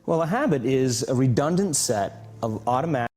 Well, a habit is a redundant set of automatic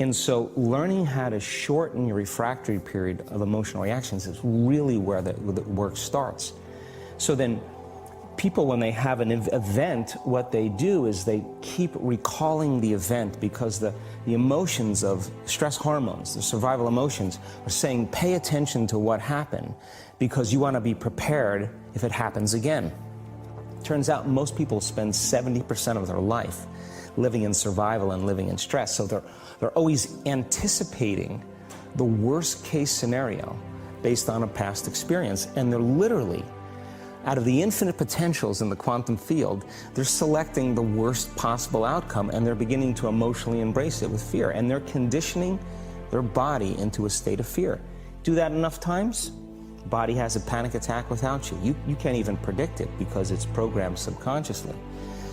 And so learning how to shorten your refractory period of emotional reactions is really where the work starts. So then people, when they have an event, what they do is they keep recalling the event, because the emotions of stress hormones, the survival emotions, are saying pay attention to what happened because you want to be prepared if it happens again. Turns out most people spend 70% of their life living in survival and living in stress. So they're always anticipating the worst case scenario based on a past experience. And they're literally, out of the infinite potentials in the quantum field, they're selecting the worst possible outcome, and they're beginning to emotionally embrace it with fear. And they're conditioning their body into a state of fear. Do that enough times, body has a panic attack without you. You can't even predict it because it's programmed subconsciously.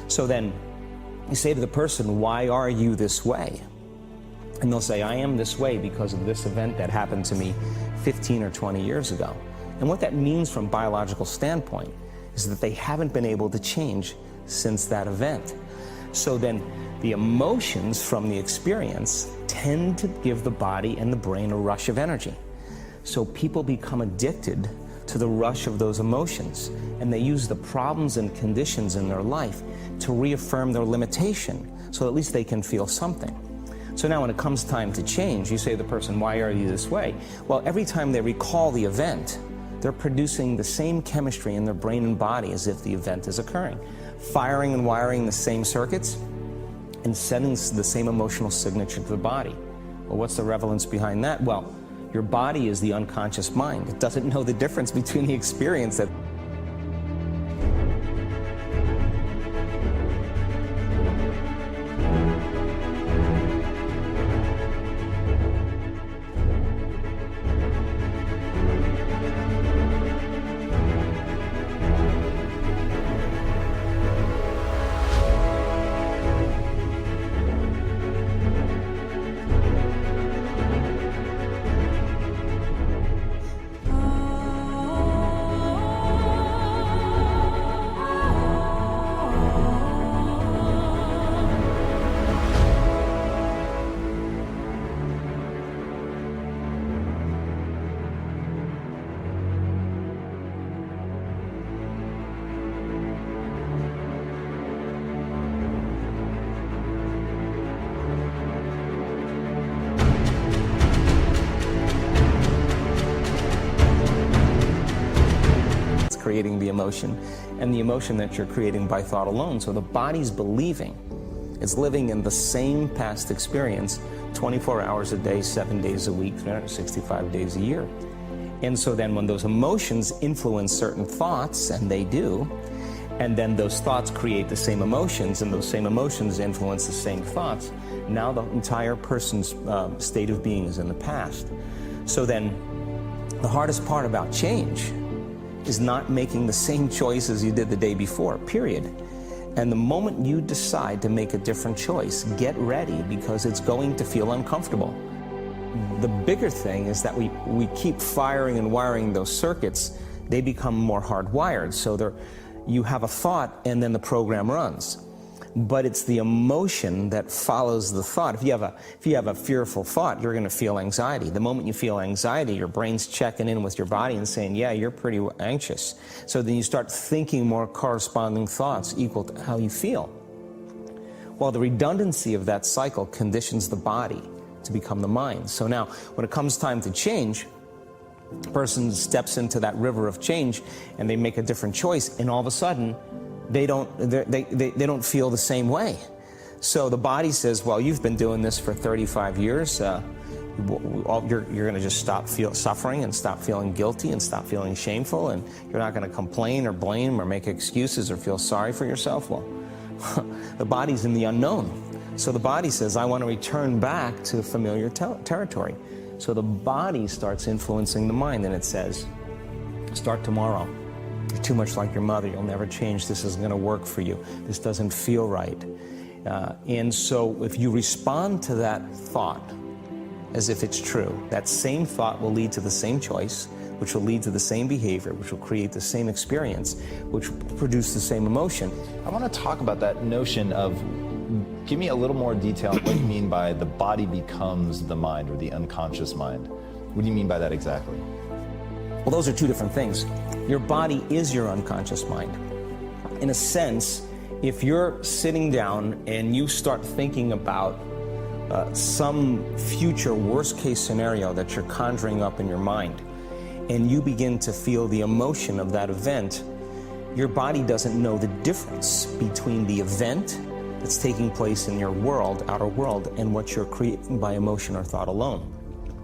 So then you say to the person, why are you this way? And they'll say, I am this way because of this event that happened to me 15 or 20 years ago. And what that means from a biological standpoint is that they haven't been able to change since that event. So then the emotions from the experience tend to give the body and the brain a rush of energy. So people become addicted to the rush of those emotions, and they use the problems and conditions in their life to reaffirm their limitation, so at least they can feel something. So now when it comes time to change, you say to the person, why are you this way? Well, every time they recall the event, they're producing the same chemistry in their brain and body as if the event is occurring, firing and wiring the same circuits and sending the same emotional signature to the body. Well, what's the relevance behind that? Well, your body is the unconscious mind. It doesn't know the difference between the experience that creating the emotion, and the emotion that you're creating by thought alone. So the body's believing it's living in the same past experience 24 hours a day, 7 days a week, 365 days a year. And so then when those emotions influence certain thoughts, and they do, and then those thoughts create the same emotions, and those same emotions influence the same thoughts, now the entire person's state of being is in the past. So then the hardest part about change is not making the same choices you did the day before, period. And the moment you decide to make a different choice, get ready, because it's going to feel uncomfortable. The bigger thing is that we keep firing and wiring those circuits. They become more hardwired. So you have a thought and then the program runs. But it's the emotion that follows the thought. If you have a fearful thought, you're going to feel anxiety. The moment you feel anxiety, your brain's checking in with your body and saying, yeah, you're pretty anxious. So then you start thinking more corresponding thoughts equal to how you feel. Well, the redundancy of that cycle conditions the body to become the mind. So now, when it comes time to change, a person steps into that river of change and they make a different choice, and all of a sudden, they don't feel the same way. So the body says, well, you've been doing this for 35 years. You're going to just stop suffering and stop feeling guilty and stop feeling shameful, and you're not going to complain or blame or make excuses or feel sorry for yourself. Well, the body's in the unknown. So the body says, I want to return back to familiar territory. So the body starts influencing the mind, and it says, start tomorrow. You're too much like your mother. You'll never change. This isn't going to work for you. This doesn't feel right. And so if you respond to that thought as if it's true, that same thought will lead to the same choice, which will lead to the same behavior, which will create the same experience, which will produce the same emotion. I want to talk about that notion of Give me a little more detail on what you mean by the body becomes the mind, or the unconscious mind. What do you mean by that exactly? Well, those are two different things. Your body is your unconscious mind. In a sense, if you're sitting down and you start thinking about some future worst-case scenario that you're conjuring up in your mind, and you begin to feel the emotion of that event, your body doesn't know the difference between the event that's taking place in your world, outer world, and what you're creating by emotion or thought alone.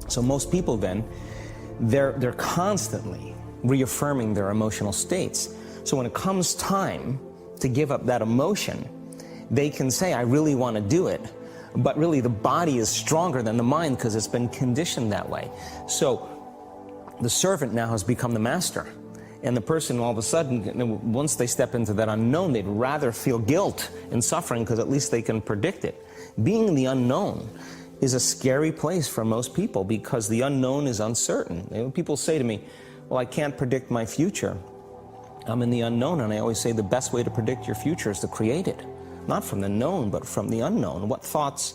So most people then, they're constantly reaffirming their emotional states. So when it comes time to give up that emotion, they can say, I really want to do it, but really the body is stronger than the mind because it's been conditioned that way. So the servant now has become the master. And the person, all of a sudden, once they step into that unknown, they'd rather feel guilt and suffering because at least they can predict it. Being in the unknown is a scary place for most people because the unknown is uncertain. You know, people say to me, well, I can't predict my future. I'm in the unknown, and I always say the best way to predict your future is to create it. Not from the known, but from the unknown. What thoughts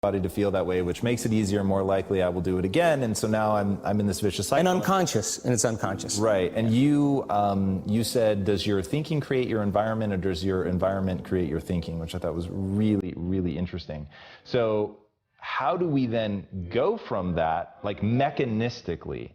Body to feel that way, which makes it easier and more likely I will do it again, and so now I'm in this vicious cycle. and unconscious, and it's unconscious. Right, and you said, does your thinking create your environment, or does your environment create your thinking, which I thought was really, really interesting. So how do we then go from that, like mechanistically,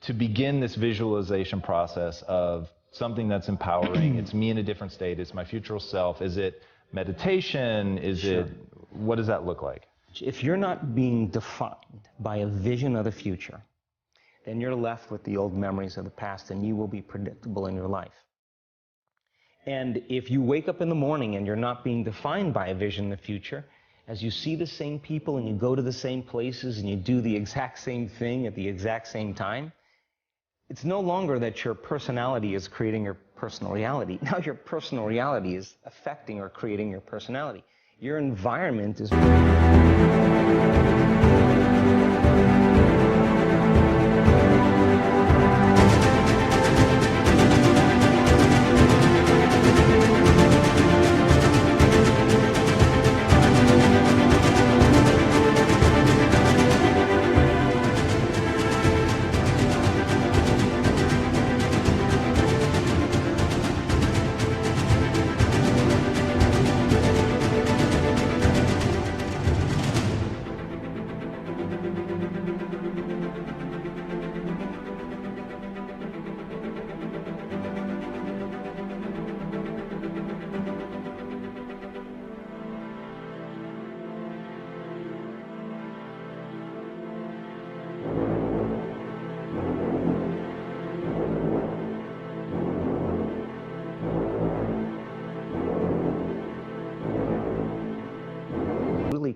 to begin this visualization process of something that's empowering? It's me in a different state, it's my future self. Is it meditation? Is it, what does that look like? If you're not being defined by a vision of the future, then you're left with the old memories of the past, and you will be predictable in your life. And if you wake up in the morning and you're not being defined by a vision in the future, as you see the same people and you go to the same places and you do the exact same thing at the exact same time, it's no longer that your personality is creating your personal reality. Now your personal reality is affecting or creating your personality. Your environment is...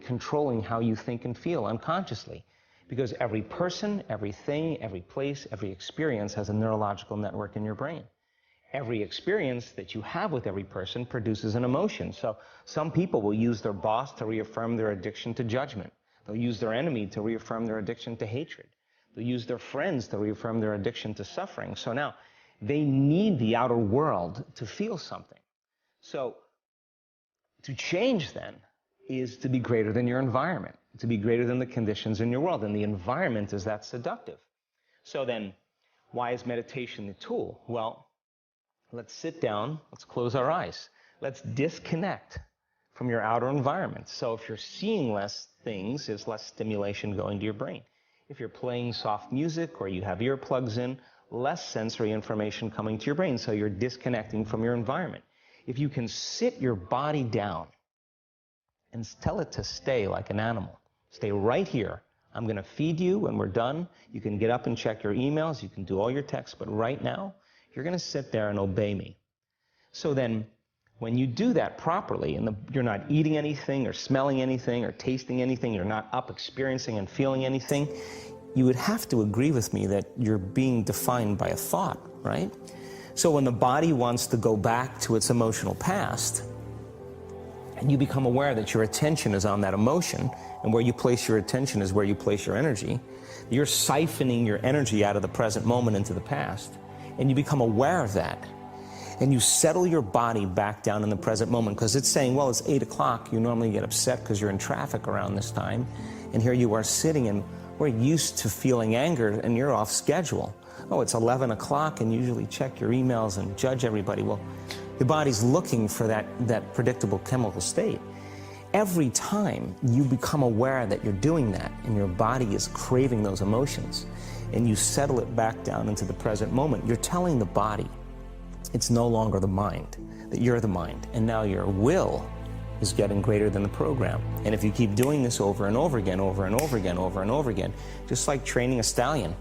controlling how you think and feel unconsciously. Because every person, everything, every place, every experience has a neurological network in your brain. Every experience that you have with every person produces an emotion. So some people will use their boss to reaffirm their addiction to judgment. They'll use their enemy to reaffirm their addiction to hatred. They'll use their friends to reaffirm their addiction to suffering. So now, they need the outer world to feel something. So to change then is to be greater than your environment, to be greater than the conditions in your world. And the environment is that seductive. So then, why is meditation the tool? Well, let's sit down, let's close our eyes. Let's disconnect from your outer environment. So if you're seeing less things, there's less stimulation going to your brain. If you're playing soft music or you have earplugs in, less sensory information coming to your brain, so you're disconnecting from your environment. If you can sit your body down and tell it to stay like an animal, stay right here. I'm going to feed you when we're done. You can get up and check your emails, you can do all your texts, but right now, you're going to sit there and obey me. So then, when you do that properly, and you're not eating anything or smelling anything or tasting anything, you're not up experiencing and feeling anything, you would have to agree with me that you're being defined by a thought, right? So when the body wants to go back to its emotional past, and you become aware that your attention is on that emotion, and where you place your attention is where you place your energy, you're siphoning your energy out of the present moment into the past, and you become aware of that. And you settle your body back down in the present moment, because it's saying, well, it's 8 o'clock. You normally get upset because you're in traffic around this time. And here you are sitting, and we're used to feeling anger, and you're off schedule. Oh, it's 11 o'clock, and you usually check your emails and judge everybody. Well, your body's looking for that predictable chemical state. Every time you become aware that you're doing that, and your body is craving those emotions, and you settle it back down into the present moment, you're telling the body it's no longer the mind, that you're the mind, and now your will is getting greater than the program. And if you keep doing this over and over again, over and over again, over and over again, just like training a stallion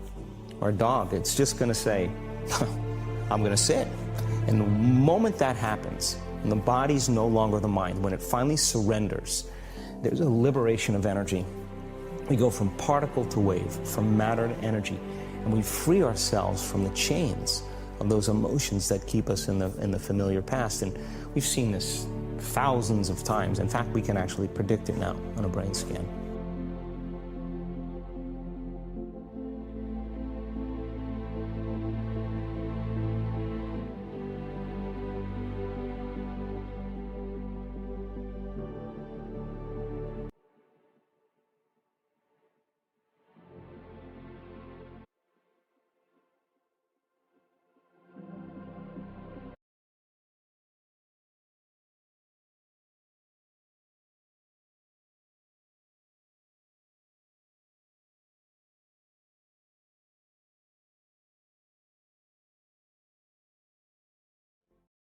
or a dog, it's just going to say, I'm going to sit. And the moment that happens, and the body's no longer the mind, when it finally surrenders, there's a liberation of energy. We go from particle to wave, from matter to energy, and we free ourselves from the chains of those emotions that keep us in the familiar past. And we've seen this thousands of times. In fact, we can actually predict it now on a brain scan.